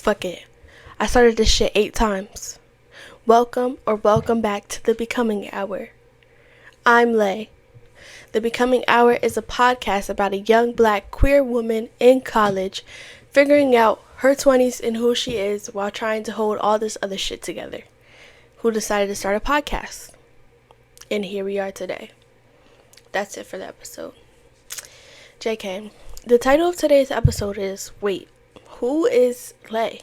Fuck it. I started this shit 8 times. Welcome back to the Becoming Hour. I'm Lay. The Becoming Hour is a podcast about a young black queer woman in college figuring out her 20s and who she is while trying to hold all this other shit together, who decided to start a podcast. And here we are today. That's it for the episode. JK. The title of today's episode is, wait, who is Lay?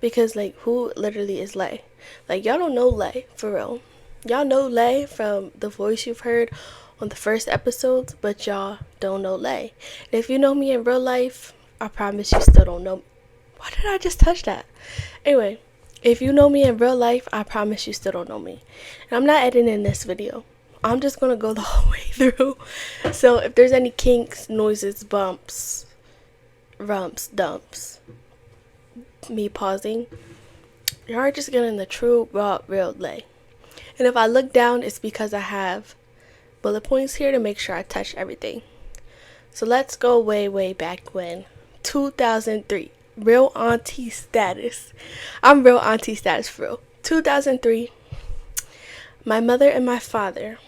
Because, who literally is Lay? Y'all don't know Lay, for real. Y'all know Lay from the voice you've heard on the first episodes, but y'all don't know Lay. And if you know me in real life, I promise you still don't know. Why did I just touch that? Anyway, if you know me in real life, I promise you still don't know me. And I'm not editing this video. I'm just going to go the whole way through. So if there's any kinks, noises, bumps, rumps, dumps, me pausing, you're just getting the true, raw, real Lay. And if I look down, it's because I have bullet points here to make sure I touch everything. So let's go way back when. 2003. Real auntie status. I'm real auntie status for real. 2003. My mother and my father,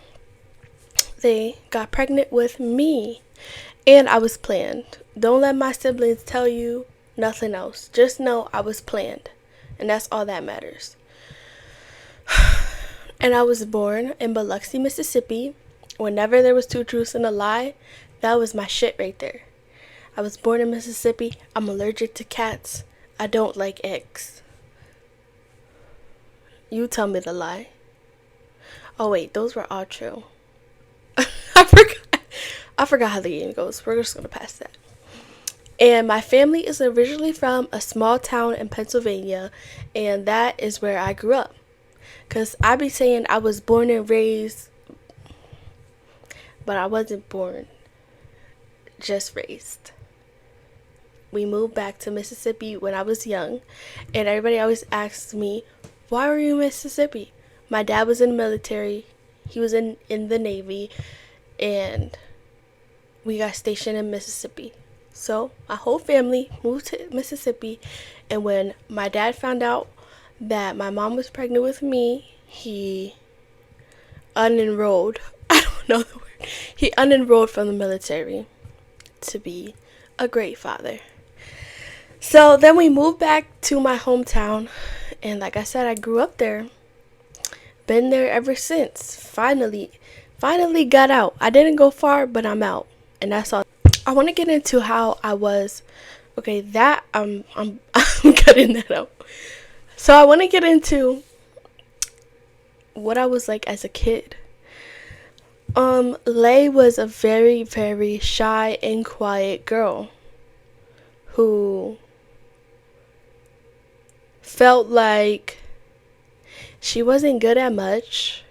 they got pregnant with me. And I was planned. Don't let my siblings tell you nothing else. Just know I was planned. And that's all that matters. And I was born in Biloxi, Mississippi. Whenever there was 2 truths and a lie, that was my shit right there. I was born in Mississippi. I'm allergic to cats. I don't like eggs. You tell me the lie. Oh wait, those were all true. I forgot how the game goes. We're just gonna pass that. And my family is originally from a small town in Pennsylvania, and that is where I grew up. Cause I be saying I was born and raised, but I wasn't born, just raised. We moved back to Mississippi when I was young, and everybody always asks me, why were you in Mississippi? My dad was in the military, he was in the Navy, and we got stationed in Mississippi. So my whole family moved to Mississippi, and when my dad found out that my mom was pregnant with me, he unenrolled. I don't know the word. He unenrolled from the military to be a great father. So then we moved back to my hometown, and like I said, I grew up there. Been there ever since. Finally got out. I didn't go far, but I'm out, and that's all. I want to get into how I was. Okay, that I'm cutting that out. So I want to get into what I was like as a kid. Lay was a very shy and quiet girl who felt like she wasn't good at much.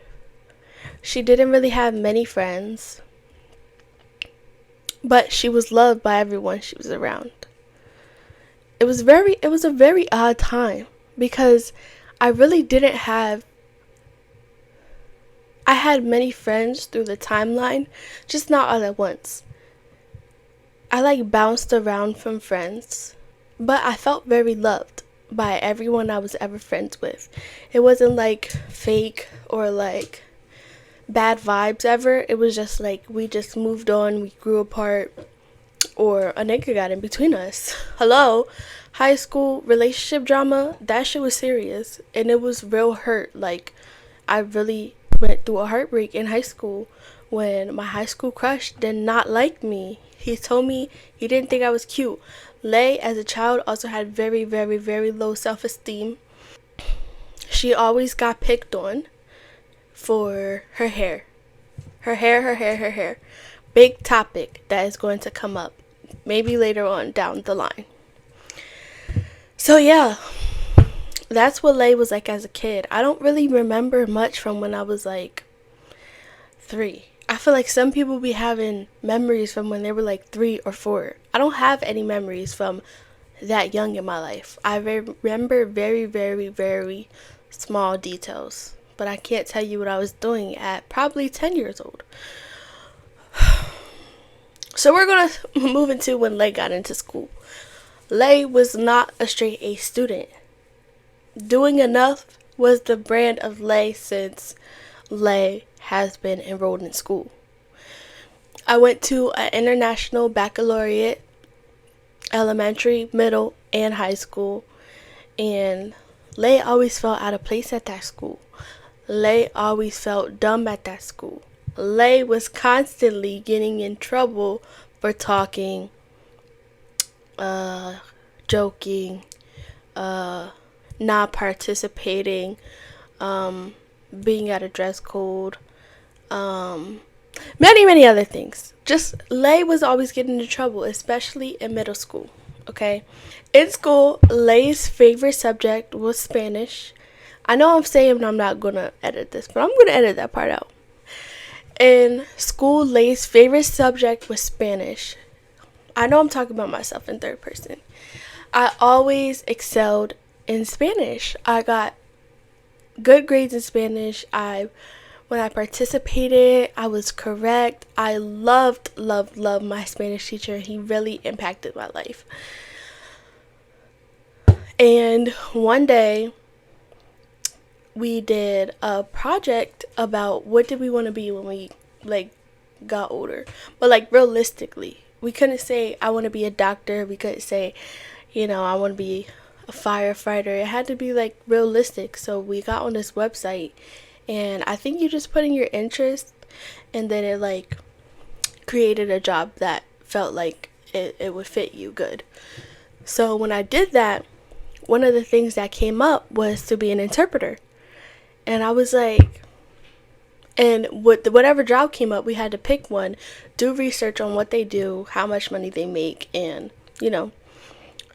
She didn't really have many friends, but she was loved by everyone she was around. It was a very odd time because I really didn't have. I had many friends through the timeline, just not all at once. I bounced around from friends, but I felt very loved by everyone I was ever friends with. It wasn't fake or bad vibes ever. It was just we just moved on, we grew apart, or a nigga got in between us. Hello? High school relationship drama, that shit was serious, and it was real hurt. I really went through a heartbreak in high school when my high school crush did not like me. He told me he didn't think I was cute. Lay, as a child, also had very low self-esteem. She always got picked on for her hair. Her hair. Big topic that is going to come up maybe later on down the line. So yeah, that's what Lay was like as a kid. I don't really remember much from when I was 3. I feel like some people be having memories from when they were 3 or 4. I don't have any memories from that young in my life. I remember very small details, but I can't tell you what I was doing at probably 10 years old. So we're gonna move into when Lay got into school. Lay was not a straight A student. Doing enough was the brand of Lay since Lay has been enrolled in school. I went to an international baccalaureate, elementary, middle, and high school, and Lay always felt out of place at that school. Lay always felt dumb at that school. Lay was constantly getting in trouble for talking, joking, not participating, being out of dress code, many other things. Just Lay was always getting into trouble, especially in middle school. Okay, in school, Lay's favorite subject was Spanish. I know I'm saying I'm not gonna edit this, but I'm gonna edit that part out. In school, Lay's favorite subject was Spanish. I know I'm talking about myself in third person. I always excelled in Spanish. I got good grades in Spanish. When I participated, I was correct. I loved my Spanish teacher. He really impacted my life. And one day, we did a project about what did we want to be when we got older. But realistically, we couldn't say I want to be a doctor. We couldn't say, I want to be a firefighter. It had to be realistic. So we got on this website, and I think you just put in your interest, and then it created a job that felt like it would fit you good. So when I did that, one of the things that came up was to be an interpreter. And I was and whatever job came up, we had to pick one, do research on what they do, how much money they make, and,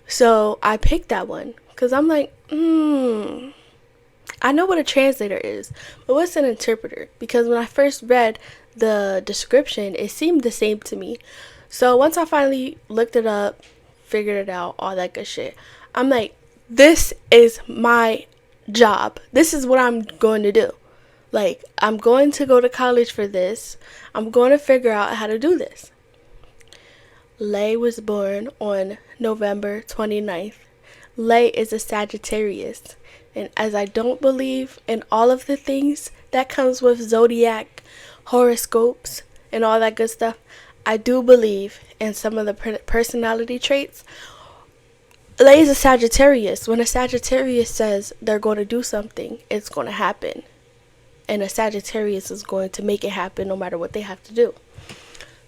So I picked that one because I'm I know what a translator is, but what's an interpreter? Because when I first read the description, it seemed the same to me. So once I finally looked it up, figured it out, all that good shit, I'm this is my job. This is what I'm going to do. I'm going to go to college for this. I'm going to figure out how to do this. Lay was born on November 29th. Lay is a Sagittarius. And as I don't believe in all of the things that comes with zodiac, horoscopes, and all that good stuff, I do believe in some of the personality traits. Lay is a Sagittarius. When a Sagittarius says they're going to do something, it's going to happen. And a Sagittarius is going to make it happen no matter what they have to do.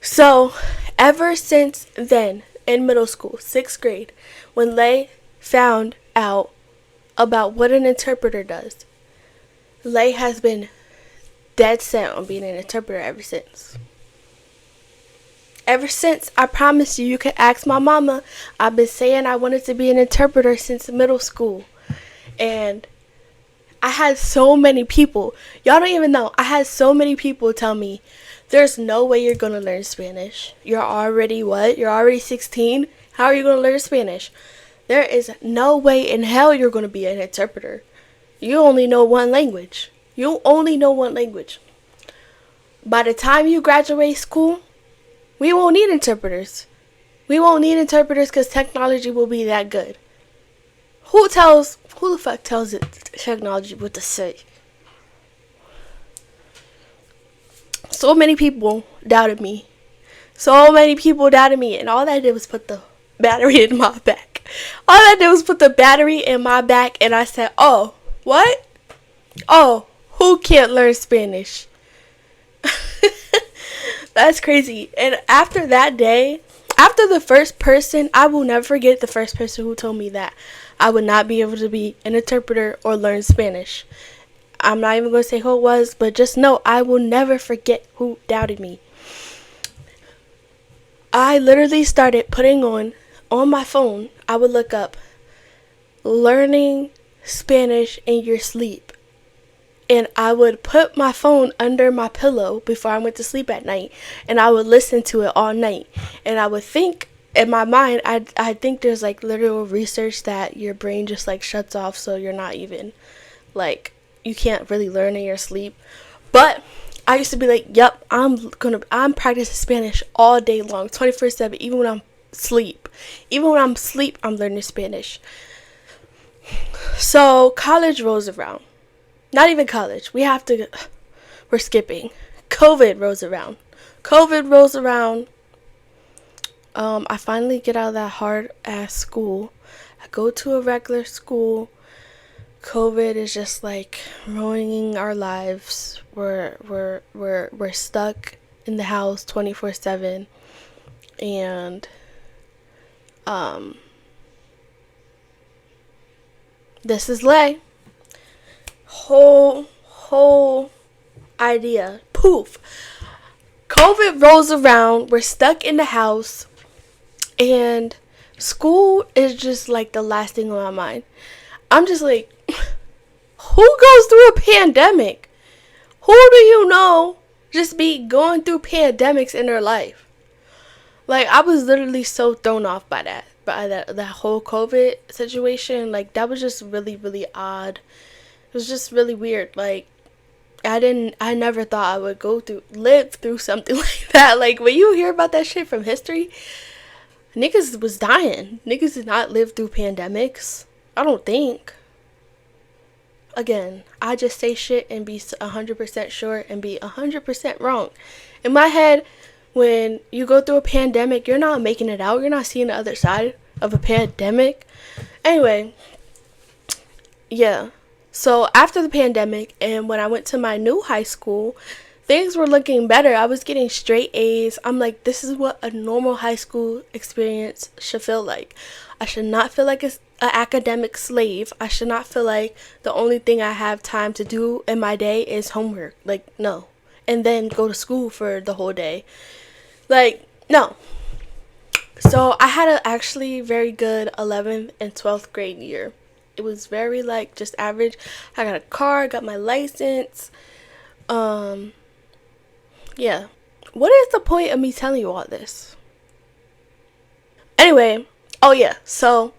So, ever since then, in middle school, 6th grade, when Lay found out about what an interpreter does, Lay has been dead set on being an interpreter ever since. Ever since, I promise you could ask my mama. I've been saying I wanted to be an interpreter since middle school. And I had so many people, y'all don't even know, I had so many people tell me, there's no way you're going to learn Spanish. You're already what? You're already 16? How are you going to learn Spanish? There is no way in hell you're going to be an interpreter. You only know one language. By the time you graduate school, we won't need interpreters. We won't need interpreters because technology will be that good. Who the fuck tells it technology what to say? So many people doubted me. And all I did was put the battery in my back. And I said, oh, what? Oh, who can't learn Spanish? That's crazy. And after that day, after the first person, I will never forget the first person who told me that I would not be able to be an interpreter or learn Spanish. I'm not even going to say who it was, but just know I will never forget who doubted me. I literally started putting on my phone, I would look up learning Spanish in your sleep. And I would put my phone under my pillow before I went to sleep at night. And I would listen to it all night. And I would think, in my mind, I think there's literal research that your brain just shuts off. So you're not even, you can't really learn in your sleep. But I used to be yep, I'm practicing Spanish all day long, 24/7, even when I'm asleep. Even when I'm asleep, I'm learning Spanish. So college rolls around. Not even college. We're skipping. COVID rolls around. I finally get out of that hard ass school. I go to a regular school. COVID is just like ruining our lives. We're stuck in the house 24/7, and this is Lay. Whole idea. Poof. COVID rolls around. We're stuck in the house, and school is just like the last thing on my mind. I'm just like, who goes through a pandemic? Who do you know just be going through pandemics in their life? Like, I was literally so thrown off by that whole COVID situation. Like, that was just really, really odd. It was just really weird. Like, I never thought I would live through something like that. Like, when you hear about that shit from history, niggas was dying. Niggas did not live through pandemics. I don't think. Again, I just say shit and be 100% sure and be 100% wrong. In my head, when you go through a pandemic, you're not making it out. You're not seeing the other side of a pandemic. Anyway, yeah. So after the pandemic and when I went to my new high school, things were looking better. I was getting straight A's. I'm like, this is what a normal high school experience should feel like. I should not feel like an academic slave. I should not feel like the only thing I have time to do in my day is homework. Like, no. And then go to school for the whole day. Like, no. So I had an actually very good 11th and 12th grade year. It was very, like, just average. I got a car, got my license. Yeah. What is the point of me telling you all this? Anyway, oh yeah, so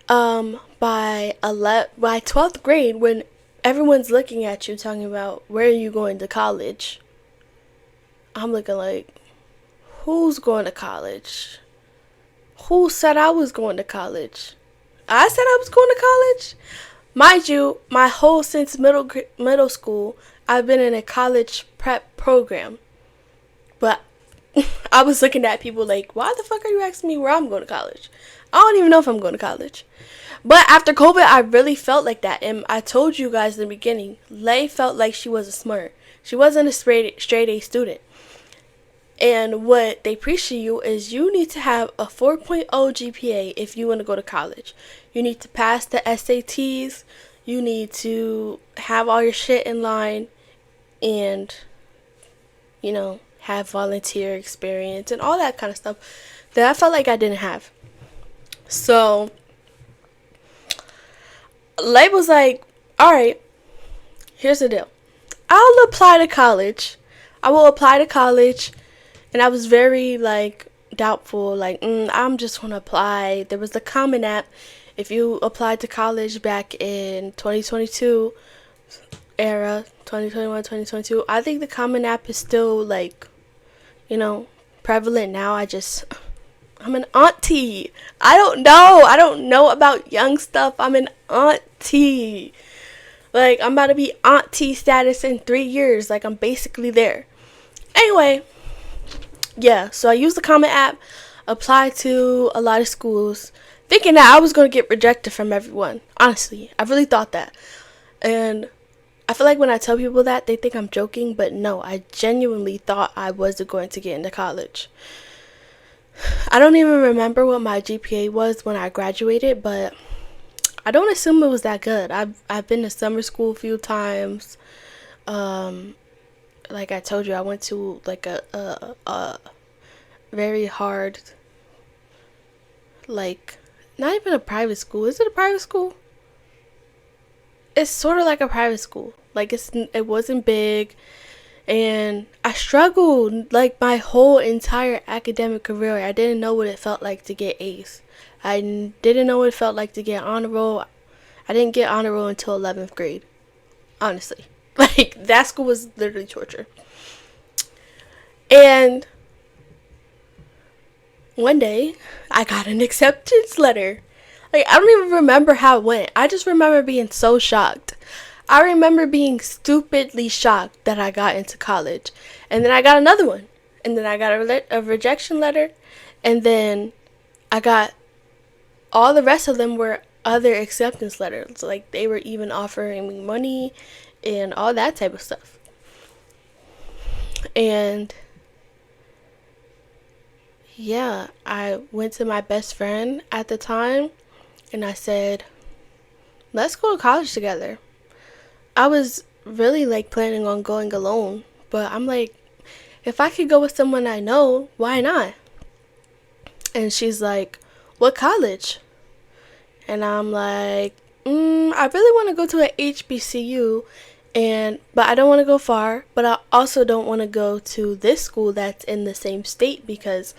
by 12th grade, when everyone's looking at you talking about where are you going to college, I'm looking like, who's going to college? Who said I was going to college? I said I was going to college? Mind you, my whole since middle school, I've been in a college prep program. But I was looking at people like, why the fuck are you asking me where I'm going to college? I don't even know if I'm going to college. But after COVID, I really felt like that. And I told you guys in the beginning, Lay felt like she wasn't smart. She wasn't a straight A student. And what they preach to you is you need to have a 4.0 GPA if you want to go to college. You need to pass the SATs. You need to have all your shit in line. And, you know, have volunteer experience and all that kind of stuff that I felt like I didn't have. So, Lay was like, alright, here's the deal. I will apply to college. And I was very, like, doubtful. Like, I'm just going to apply. There was the Common App. If you applied to college back in 2022 era, 2021, 2022, I think the Common App is still, like, you know, prevalent now. I'm an auntie. I don't know about young stuff. I'm an auntie. Like, I'm about to be auntie status in 3 years. Like, I'm basically there. Anyway, yeah, so I used the Common App, applied to a lot of schools, thinking that I was going to get rejected from everyone. Honestly, I really thought that. And I feel like when I tell people that, they think I'm joking, but no, I genuinely thought I wasn't going to get into college. I don't even remember what my GPA was when I graduated, but I don't assume it was that good. I've been to summer school a few times. Like I told you, I went to like a very hard, like, not even a private school. Is it a private school? It's sort of like a private school. Like, it wasn't big, and I struggled like my whole entire academic career. I didn't know what it felt like to get A's. I didn't know what it felt like to get honor roll. I didn't get honor roll until 11th grade. Honestly. Like, that school was literally torture. And one day I got an acceptance letter. Like, I don't even remember how it went. I just remember being so shocked. I remember being stupidly shocked that I got into college. And then I got another one. And then I got a rejection letter. And then I got all the rest of them were other acceptance letters. Like, they were even offering me money and all that type of stuff. And yeah, I went to my best friend at the time and I said, let's go to college together. I was really like planning on going alone, but I'm like, if I could go with someone I know, why not? And she's like, what college? And I'm like, I really want to go to an HBCU, but I don't want to go far, but I also don't want to go to this school that's in the same state because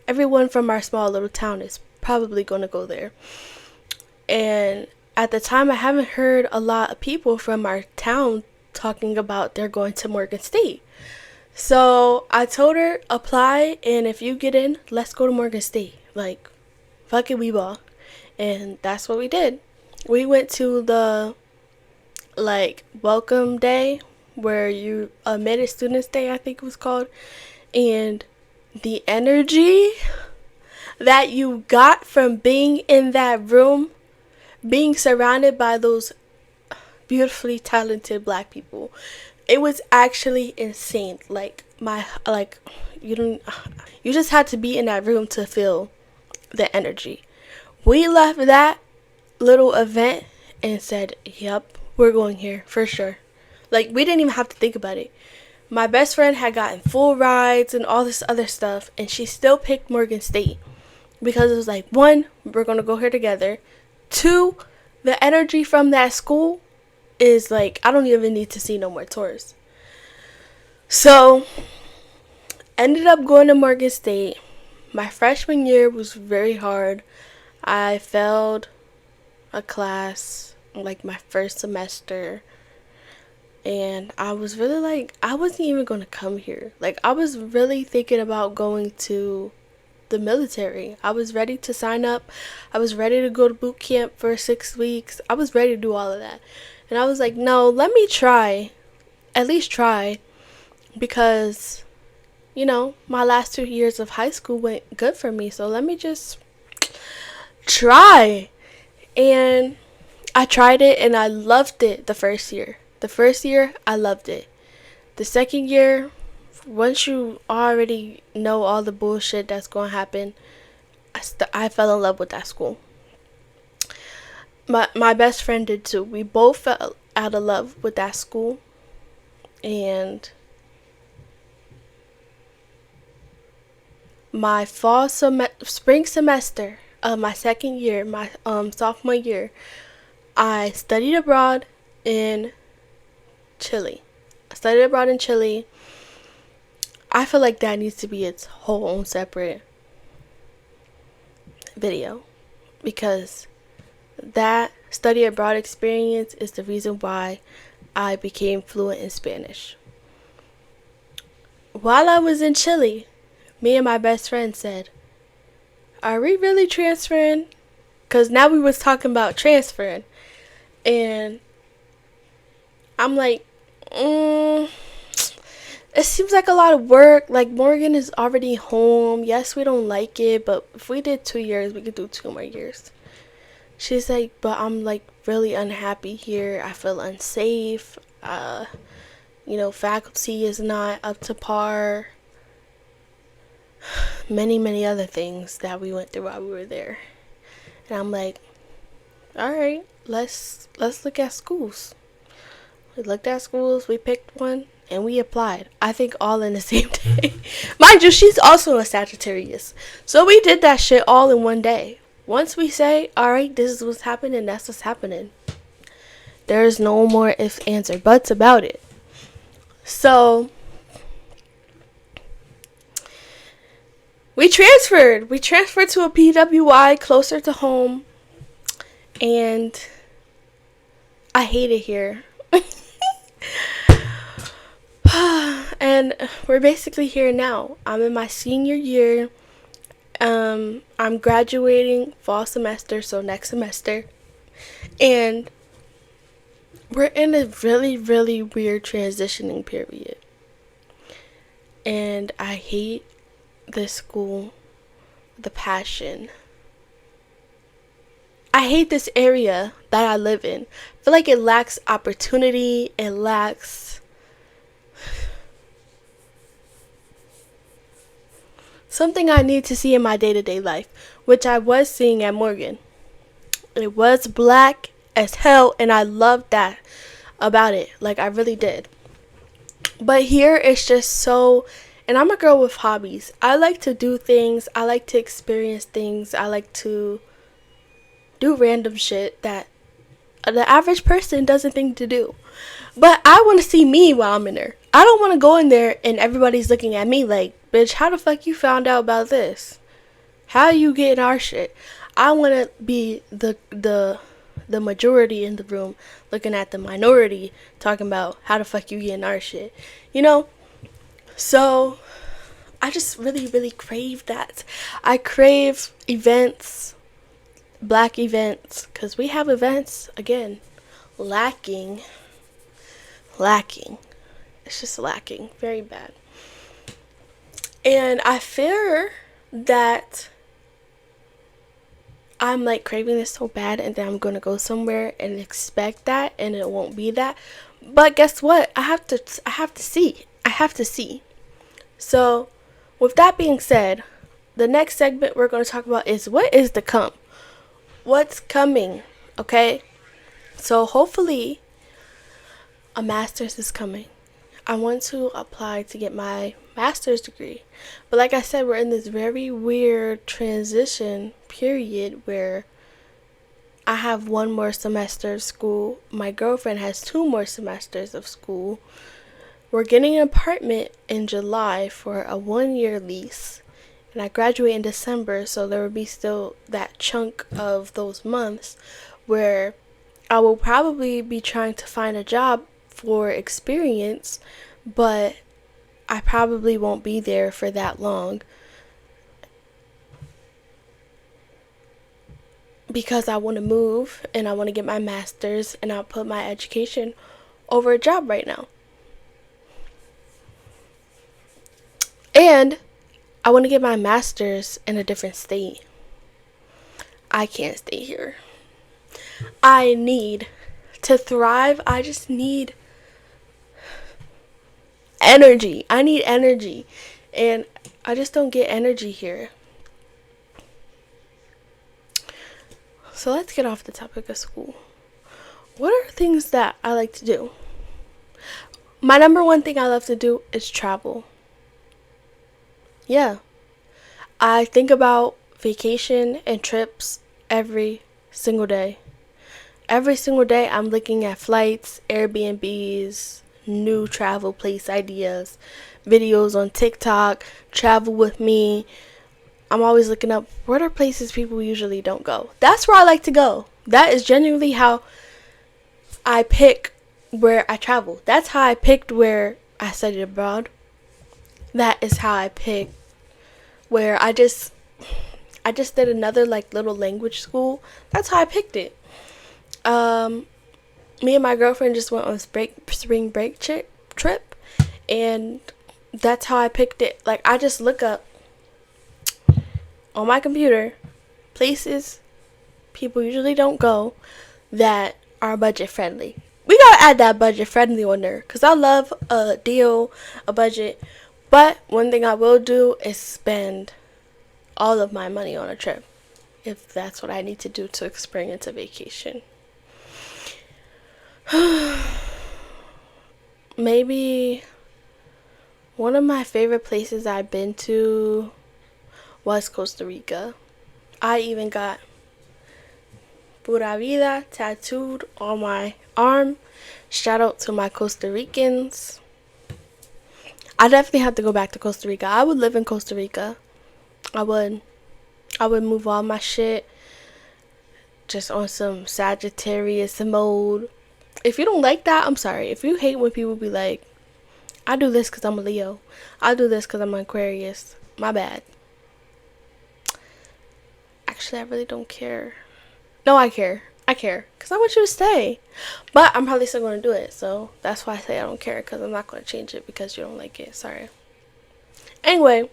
everyone from our small little town is probably going to go there. And at the time, I haven't heard a lot of people from our town talking about they're going to Morgan State. So I told her, apply, and if you get in, let's go to Morgan State. Like, fuck it, we ball. And that's what we did. We went to the, like, welcome day, where you, admitted students day, I think it was called. And the energy that you got from being in that room, being surrounded by those beautifully talented black people, it was actually insane. You just had to be in that room to feel the energy. We left that little event and said, yep, we're going here for sure. Like, we didn't even have to think about it. My best friend had gotten full rides and all this other stuff, and she still picked Morgan State because it was like, one, we're going to go here together. Two, the energy from that school is like, I don't even need to see no more tours. So, ended up going to Morgan State. My freshman year was very hard. I failed a class, like my first semester. And I was really like, I wasn't even going to come here. Like, I was really thinking about going to the military. I was ready to sign up. I was ready to go to boot camp for 6 weeks. I was ready to do all of that. And I was like, no, let me try. At least try. Because, my last 2 years of high school went good for me. So let me just try. And I tried it and I loved it the first year. The first year, I loved it. The second year, once you already know all the bullshit that's going to happen, I fell in love with that school. My best friend did too. We both fell out of love with that school. And my spring semester of my second year, my sophomore year, I studied abroad in Chile. I feel like that needs to be its whole own separate video, because that study abroad experience is the reason why I became fluent in Spanish. While I was in Chile, me and my best friend said, are we really transferring? Because now we was talking about transferring. And I'm like, it seems like a lot of work. Like, Morgan is already home. Yes, we don't like it, but if we did 2 years, we could do 2 more years. She's like, but I'm like really unhappy here. I feel unsafe. Faculty is not up to par. Many, many other things that we went through while we were there. And I'm like, all right, let's look at schools. We looked at schools, we picked one, and we applied. I think all in the same day. Mind you, she's also a Sagittarius. So we did that shit all in one day. Once we say, all right, this is what's happening, that's what's happening. There's no more ifs, ands, or buts about it. So we transferred. We transferred to a PWI closer to home. And I hate it here. And we're basically here now. I'm in my senior year. I'm graduating fall semester, so next semester. And we're in a really, really weird transitioning period. And I hate this school with a passion. I hate this area that I live in. I feel like it lacks opportunity. It lacks something I need to see in my day-to-day life, which I was seeing at Morgan. It was black as hell, and I loved that about it. Like, I really did. But here it's just so, and I'm a girl with hobbies. I like to do things. I like to experience things. I like to do random shit that the average person doesn't think to do. But I want to see me while I'm in there. I don't want to go in there and everybody's looking at me like, bitch, how the fuck you found out about this? How you getting our shit? I want to be the majority in the room looking at the minority talking about how the fuck you getting our shit. You know? So I just really, really crave that. I crave events, black events, because we have events, again, lacking. It's just lacking. Very bad. And I fear that I'm like craving this so bad, and then I'm going to go somewhere and expect that, and it won't be that. But guess what? I have to see. So with that being said, the next segment we're going to talk about is what is to come. What's coming, okay? So hopefully a master's is coming. I want to apply to get my master's degree. But like I said, we're in this very weird transition period where I have one more semester of school. My girlfriend has 2 more semesters of school. We're getting an apartment in July for a 1-year lease. And I graduate in December, so there will be still that chunk of those months where I will probably be trying to find a job for experience, but I probably won't be there for that long because I want to move and I want to get my master's, and I'll put my education over a job right now. And I want to get my master's in a different state. I can't stay here. I need to thrive. I just need energy. I need energy. And I just don't get energy here. So let's get off the topic of school. What are things that I like to do? My number one thing I love to do is travel. Yeah. I think about vacation and trips every single day. Every single day I'm looking at flights, Airbnbs, new travel place ideas, videos on TikTok, travel with me. I'm always looking up what are places people usually don't go. That's where I like to go. That is genuinely how I pick where I travel. That's how I picked where I studied abroad. That is how I picked where I just did another like little language school. That's how I picked it. Me and my girlfriend just went on a spring break trip, and that's how I picked it. Like, I just look up on my computer places people usually don't go that are budget friendly. We gotta add that budget friendly on there, because I love a deal, a budget. But one thing I will do is spend all of my money on a trip, if that's what I need to do to experience a vacation. Maybe one of my favorite places I've been to was Costa Rica. I even got Pura Vida tattooed on my arm. Shout out to my Costa Ricans. I definitely have to go back to Costa Rica. I would live in Costa Rica. I would move all my shit just on some Sagittarius mode. If you don't like that, I'm sorry. If you hate when people be like, I do this because I'm a Leo, I do this because I'm an Aquarius, my bad. Actually, I really don't care. No, I care. I care. Because I want you to stay. But I'm probably still going to do it. So that's why I say I don't care. Because I'm not going to change it because you don't like it. Sorry. Anyway.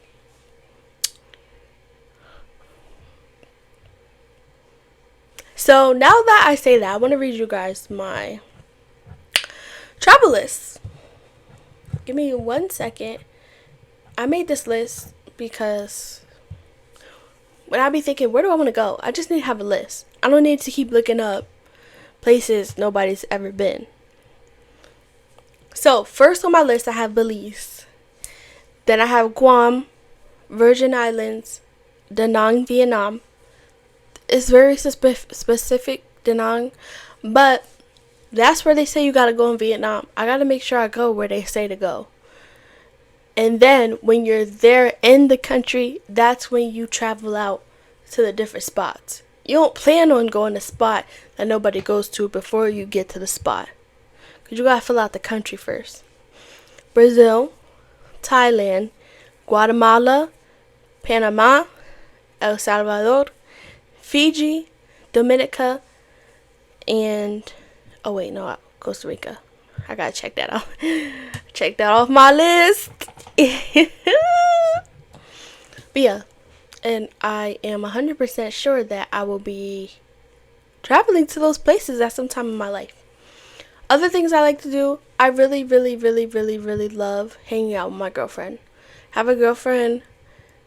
So now that I say that, I want to read you guys my travel list. Give me 1 second. I made this list because when I be thinking, where do I want to go? I just need to have a list. I don't need to keep looking up places nobody's ever been. So, first on my list, I have Belize. Then I have Guam, Virgin Islands, Da Nang, Vietnam. It's very specific, Da Nang, but that's where they say you gotta go in Vietnam. I gotta make sure I go where they say to go. And then when you're there in the country, that's when you travel out to the different spots. You don't plan on going to a spot that nobody goes to before you get to the spot. Because you gotta fill out the country first. Brazil, Thailand, Guatemala, Panama, El Salvador, Fiji, Dominica, and Costa Rica. I gotta check that out. Check that off my list. But yeah, and I am 100% sure that I will be traveling to those places at some time in my life. Other things I like to do, I really, really, really, really, really love hanging out with my girlfriend. Have a girlfriend.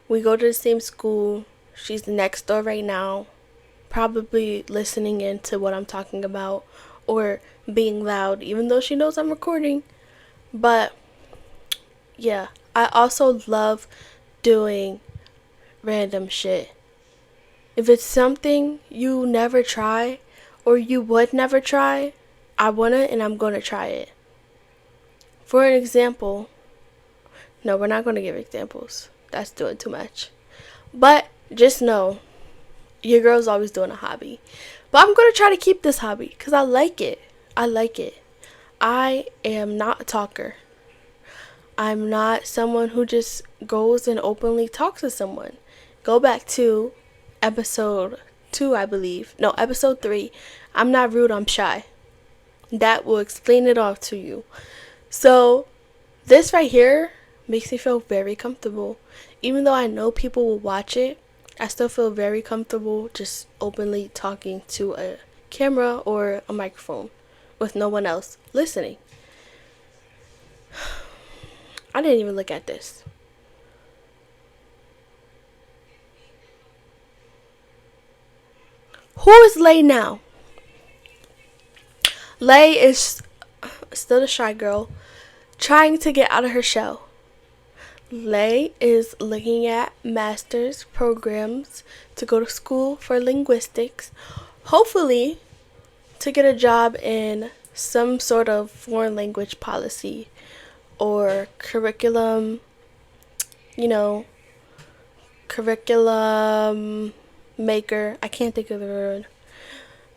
We go to the same school. She's next door right now, probably listening into what I'm talking about or being loud, even though she knows I'm recording. But yeah, I also love doing random shit. If it's something you never try or you would never try, I want it and I'm going to try it. For an example, no, we're not going to give examples. That's doing too much. But just know, your girl's always doing a hobby. But I'm going to try to keep this hobby because I like it. I like it. I am not a talker. I'm not someone who just goes and openly talks to someone. Go back to episode 2, I believe. No, episode 3. I'm not rude, I'm shy. That will explain it all to you. So, this right here makes me feel very comfortable. Even though I know people will watch it, I still feel very comfortable just openly talking to a camera or a microphone with no one else listening. I didn't even look at this. Who is Lay now? Lay is still a shy girl trying to get out of her shell. Lay is looking at master's programs to go to school for linguistics, hopefully to get a job in some sort of foreign language policy or curriculum, curriculum maker. I can't think of the word.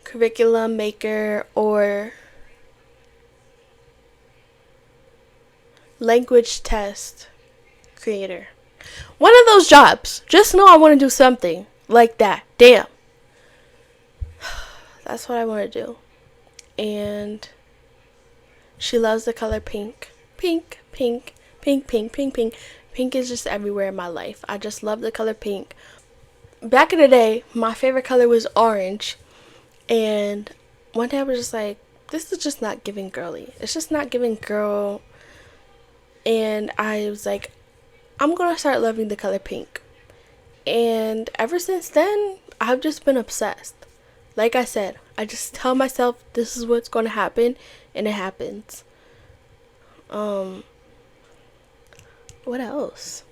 Curriculum maker or language test creator. One of those jobs. Just know I want to do something like that. Damn. That's what I want to do. And she loves the color pink. Pink, pink, pink, pink, pink, pink. Pink is just everywhere in my life. I just love the color pink. Back in the day, my favorite color was orange. And one day I was just like, this is just not giving girly. It's just not giving girl. And I was like, I'm going to start loving the color pink. And ever since then, I've just been obsessed. Like I said, I just tell myself this is what's going to happen, and it happens. What else?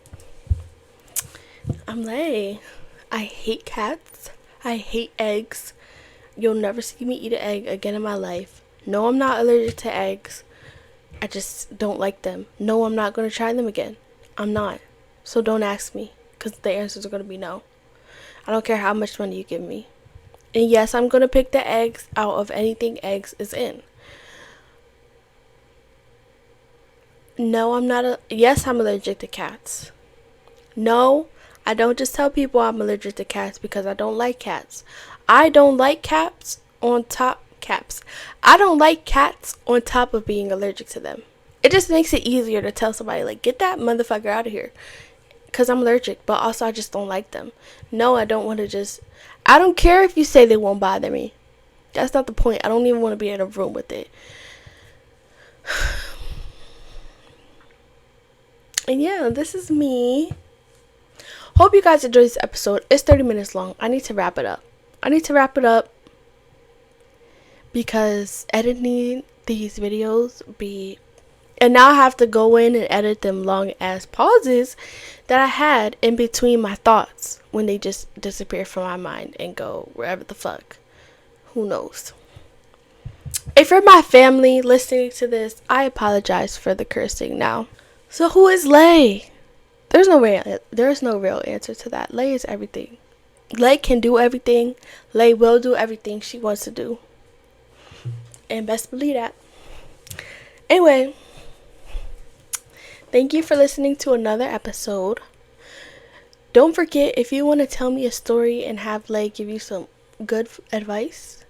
I'm Lay. I hate cats. I hate eggs. You'll never see me eat an egg again in my life. No, I'm not allergic to eggs. I just don't like them. No, I'm not going to try them again. I'm not. So don't ask me, because the answers are going to be no. I don't care how much money you give me. And yes, I'm going to pick the eggs out of anything eggs is in. No, I'm not. Yes, I'm allergic to cats. No, I don't just tell people I'm allergic to cats because I don't like cats. I don't like cats on top caps. I don't like cats on top of being allergic to them. It just makes it easier to tell somebody, like, get that motherfucker out of here. Because I'm allergic, but also I just don't like them. No, I don't want to just... I don't care if you say they won't bother me. That's not the point. I don't even want to be in a room with it. And yeah, this is me. Hope you guys enjoyed this episode. It's 30 minutes long. I need to wrap it up. Because editing these videos be... And now I have to go in and edit them long ass pauses that I had in between my thoughts when they just disappear from my mind and go wherever the fuck. Who knows? If you're my family listening to this, I apologize for the cursing now. So who is Lay? There's no real answer to that. Lay is everything. Lay can do everything. Lay will do everything she wants to do. And best believe that. Anyway, thank you for listening to another episode. Don't forget, if you want to tell me a story and have Lay give you some good advice,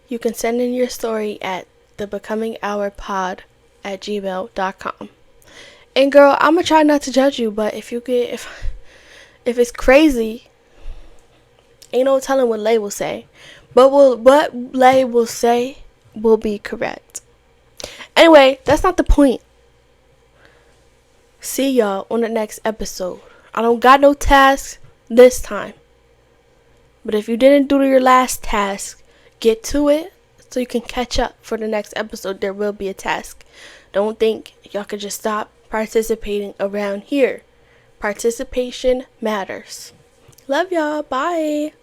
you can send in your story at thebecominghourpod at gmail.com. And girl, I'm gonna try not to judge you, but if it's crazy, ain't no telling what Lay will say. But what Lay will say will be correct. Anyway, that's not the point. See y'all on the next episode. I don't got no tasks this time. But if you didn't do your last task, get to it so you can catch up for the next episode. There will be a task. Don't think y'all could just stop participating around here. Participation matters. Love y'all. Bye.